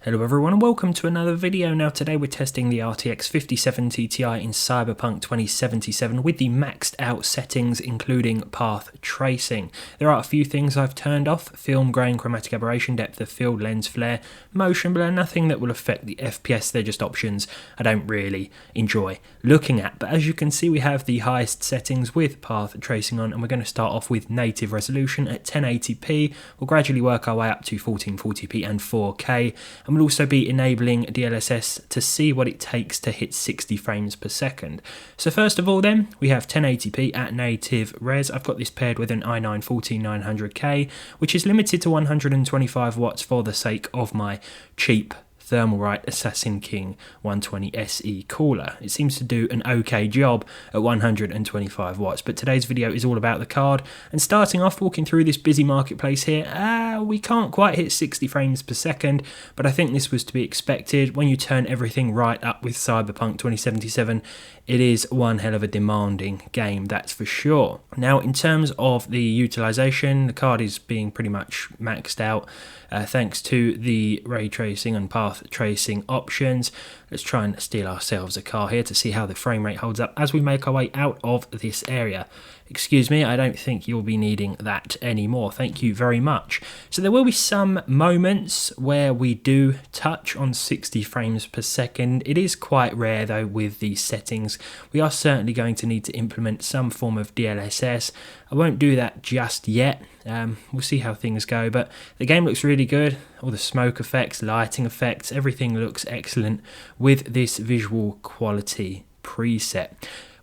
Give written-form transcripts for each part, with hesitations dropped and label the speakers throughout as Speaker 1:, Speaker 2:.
Speaker 1: Hello everyone and welcome to another video. Now today we're testing the RTX 5070 Ti in Cyberpunk 2077 with the maxed out settings including path tracing. There are a few things I've turned off: film grain, chromatic aberration, depth of field, lens flare, motion blur, nothing that will affect the FPS. They're just options I don't really enjoy looking at. But as you can see, we have the highest settings with path tracing on, and we're going to start off with native resolution at 1080p. We'll gradually work our way up to 1440p and 4K. And we'll also be enabling DLSS to see what it takes to hit 60 frames per second. So first of all then, we have 1080p at native res. I've got this paired with an i9-14900K, which is limited to 125 watts for the sake of my cheap Thermalright Assassin King 120 SE cooler. It seems to do an okay job at 125 watts, but today's video is all about the card. And starting off, walking through this busy marketplace here, we can't quite hit 60 frames per second, but I think this was to be expected. When you turn everything right up with Cyberpunk 2077, it is one hell of a demanding game, that's for sure. Now, in terms of the utilization, the card is being pretty much maxed out thanks to the ray tracing and path tracing options. Let's try and steal ourselves a car here to see how the frame rate holds up as we make our way out of this area. Excuse me, I don't think you'll be needing that anymore. Thank you very much. So there will be some moments where we do touch on 60 frames per second. It is quite rare though with these settings. We are certainly going to need to implement some form of DLSS. I won't do that just yet. We'll see how things go, but the game looks really good. All the smoke effects, lighting effects, everything looks excellent with this visual quality preset.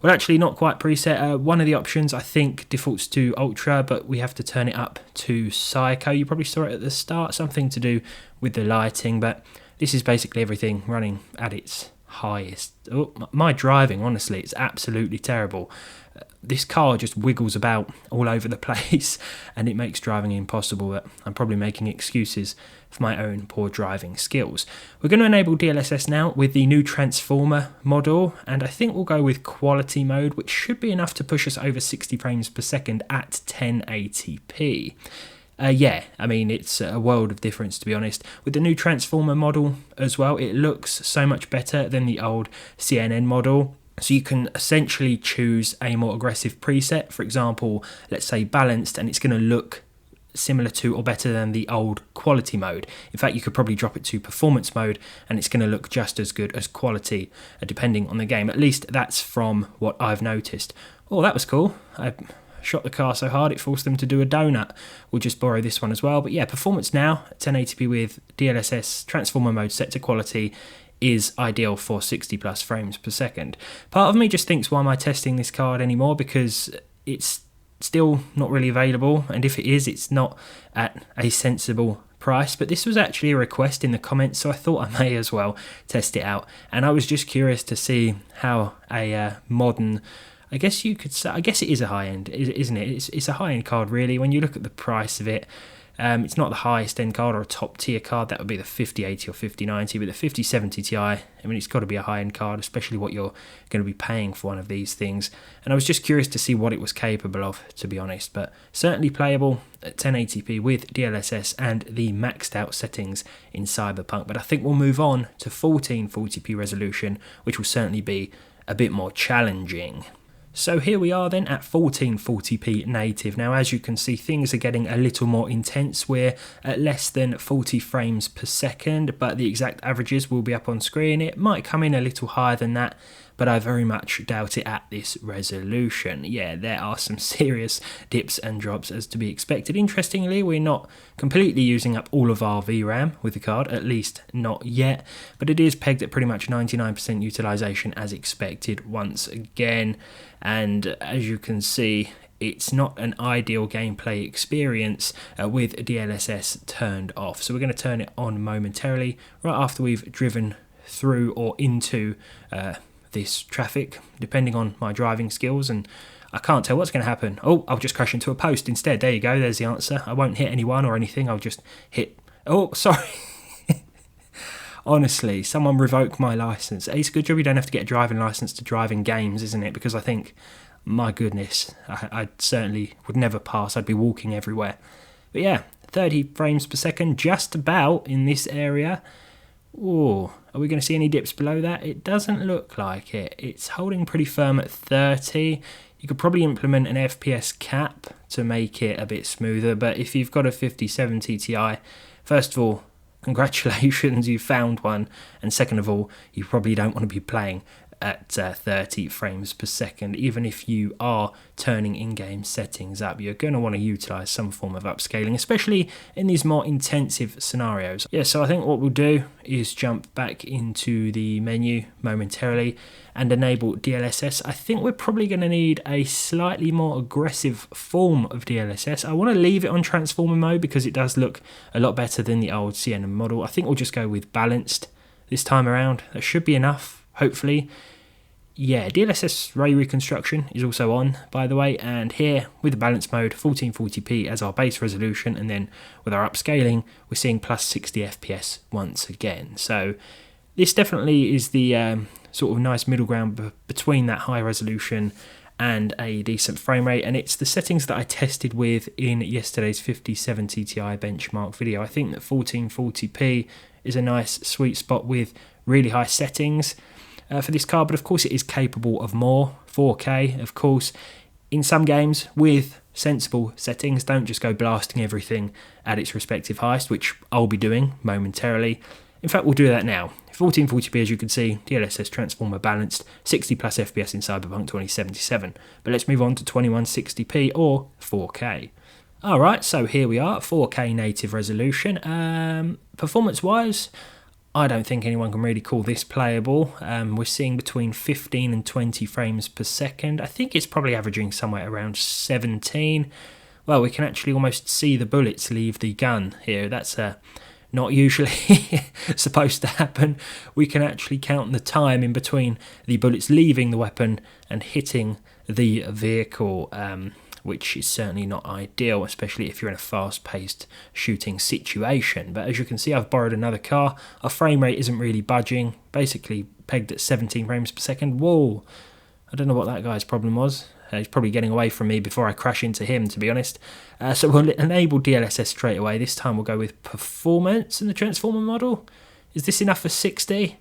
Speaker 1: Well, actually not quite preset. One of the options I think defaults to Ultra, but we have to turn it up to Psycho. You probably saw it at the start, something to do with the lighting, but this is basically everything running at its highest. Oh, my driving, honestly, it's absolutely terrible. This car just wiggles about all over the place and it makes driving impossible, but I'm probably making excuses for my own poor driving skills. We're going to enable DLSS now with the new transformer model, and I think we'll go with quality mode, which should be enough to push us over 60 frames per second at 1080p. Yeah, I mean, it's a world of difference, to be honest. With the new transformer model as well, it looks so much better than the old CNN model. So you can essentially choose a more aggressive preset, for example, let's say balanced, and it's going to look similar to or better than the old quality mode. In fact, you could probably drop it to performance mode and it's going to look just as good as quality, depending on the game. At least that's from what I've noticed. Oh, that was cool. I shot the car so hard it forced them to do a donut. We'll just borrow this one as well. But yeah, performance now, 1080p with DLSS, transformer mode set to quality, is ideal for 60 plus frames per second. Part of me just thinks, why am I testing this card anymore? Because it's still not really available, and if it is, it's not at a sensible price. But this was actually a request in the comments, so I thought I may as well test it out. And I was just curious to see how a modern, I guess you could say, I guess it is a high-end, isn't it? It's a high-end card, really. When you look at the price of it, it's not the highest end card or a top tier card. That would be the 5080 or 5090, but the 5070 Ti, I mean, it's got to be a high end card, especially what you're going to be paying for one of these things. And I was just curious to see what it was capable of, to be honest, but certainly playable at 1080p with DLSS and the maxed out settings in Cyberpunk. But I think we'll move on to 1440p resolution, which will certainly be a bit more challenging. So here we are then at 1440p native. Now, as you can see, things are getting a little more intense. We're at less than 40 frames per second, but the exact averages will be up on screen. It might come in a little higher than that, but I very much doubt it at this resolution. Yeah, there are some serious dips and drops as to be expected. Interestingly, we're not completely using up all of our VRAM with the card, at least not yet, but it is pegged at pretty much 99% utilization as expected once again. And as you can see, it's not an ideal gameplay experience with DLSS turned off. So we're going to turn it on momentarily right after we've driven through or into this traffic, depending on my driving skills, and I can't tell what's going to happen. Oh, I'll just crash into a post instead. There you go, there's the answer. I won't hit anyone or anything, I'll just hit... Oh, sorry. Honestly, someone revoke my licence. It's a good job you don't have to get a driving licence to drive in games, isn't it? Because I think, my goodness, I certainly would never pass. I'd be walking everywhere. But yeah, 30 frames per second, just about in this area. Oh, are we going to see any dips below that? It doesn't look like it. It's holding pretty firm at 30. You could probably implement an FPS cap to make it a bit smoother, but if you've got a 5070 Ti, first of all, congratulations, you found one, and second of all, you probably don't want to be playing at 30 frames per second. Even if you are turning in-game settings up, you're going to want to utilize some form of upscaling, especially in these more intensive scenarios. Yeah, so I think what we'll do is jump back into the menu momentarily and enable DLSS. I think we're probably going to need a slightly more aggressive form of DLSS. I want to leave it on transformer mode because it does look a lot better than the old Sienna model. I think we'll just go with balanced this time around. That should be enough, hopefully. Yeah, DLSS ray reconstruction is also on, by the way, and here with the balance mode, 1440p as our base resolution, and then with our upscaling, we're seeing plus 60 FPS once again. So this definitely is the sort of nice middle ground between that high resolution and a decent frame rate, and it's the settings that I tested with in yesterday's 5070 Ti benchmark video. I think that 1440p is a nice sweet spot with really high settings for this card, but of course it is capable of more. 4K, of course, in some games with sensible settings. Don't just go blasting everything at its respective highest, which I'll be doing momentarily. In fact, we'll do that now. 1440p, as you can see, DLSS transformer balanced, 60 plus FPS in Cyberpunk 2077. But let's move on to 2160p or 4K. Alright, so here we are, 4K native resolution. Performance-wise, I don't think anyone can really call this playable. We're seeing between 15 and 20 frames per second. I think it's probably averaging somewhere around 17. Well, we can actually almost see the bullets leave the gun here. That's not usually supposed to happen. We can actually count the time in between the bullets leaving the weapon and hitting the vehicle, which is certainly not ideal, especially if you're in a fast-paced shooting situation. But as you can see, I've borrowed another car. Our frame rate isn't really budging, basically pegged at 17 frames per second. Whoa, I don't know what that guy's problem was. He's probably getting away from me before I crash into him, to be honest. So we'll enable DLSS straight away. This time we'll go with performance in the transformer model. Is this enough for 60?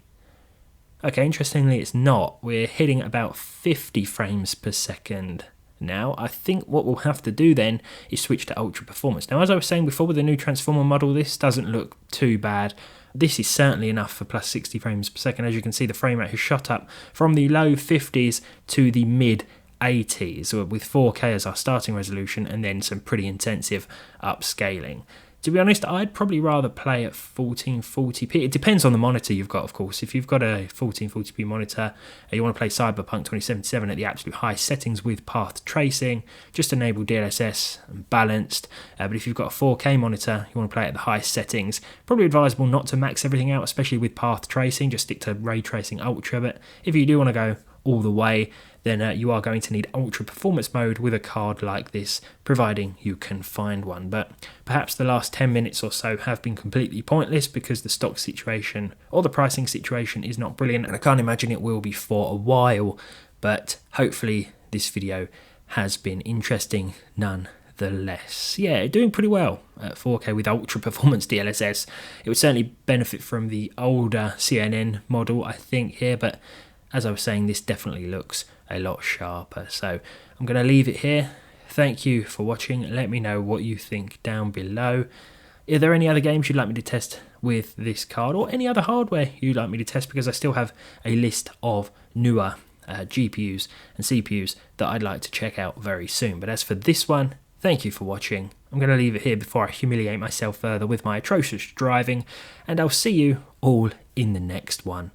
Speaker 1: Okay, interestingly it's not. We're hitting about 50 frames per second. Now, I think what we'll have to do then is switch to ultra performance. Now, as I was saying before, with the new transformer model, this doesn't look too bad. This is certainly enough for plus 60 frames per second. As you can see, the frame rate has shot up from the low 50s to the mid 80s, with 4K as our starting resolution and then some pretty intensive upscaling. To be honest, I'd probably rather play at 1440p. It depends on the monitor you've got, of course. If you've got a 1440p monitor and you want to play Cyberpunk 2077 at the absolute highest settings with path tracing, just enable DLSS and balanced. But if you've got a 4K monitor, you want to play at the highest settings, probably advisable not to max everything out, especially with path tracing. Just stick to ray tracing ultra. But if you do want to go all the way, then you are going to need ultra performance mode with a card like this, providing you can find one. But perhaps the last 10 minutes or so have been completely pointless because the stock situation or the pricing situation is not brilliant, and I can't imagine it will be for a while. But hopefully this video has been interesting nonetheless. Yeah, doing pretty well at 4K with ultra performance DLSS. It would certainly benefit from the older CNN model, I think, here, but as I was saying, this definitely looks a lot sharper. So I'm going to leave it here. Thank you for watching. Let me know what you think down below. Are there any other games you'd like me to test with this card, or any other hardware you'd like me to test? Because I still have a list of newer GPUs and CPUs that I'd like to check out very soon. But as for this one, thank you for watching. I'm going to leave it here before I humiliate myself further with my atrocious driving, and I'll see you all in the next one.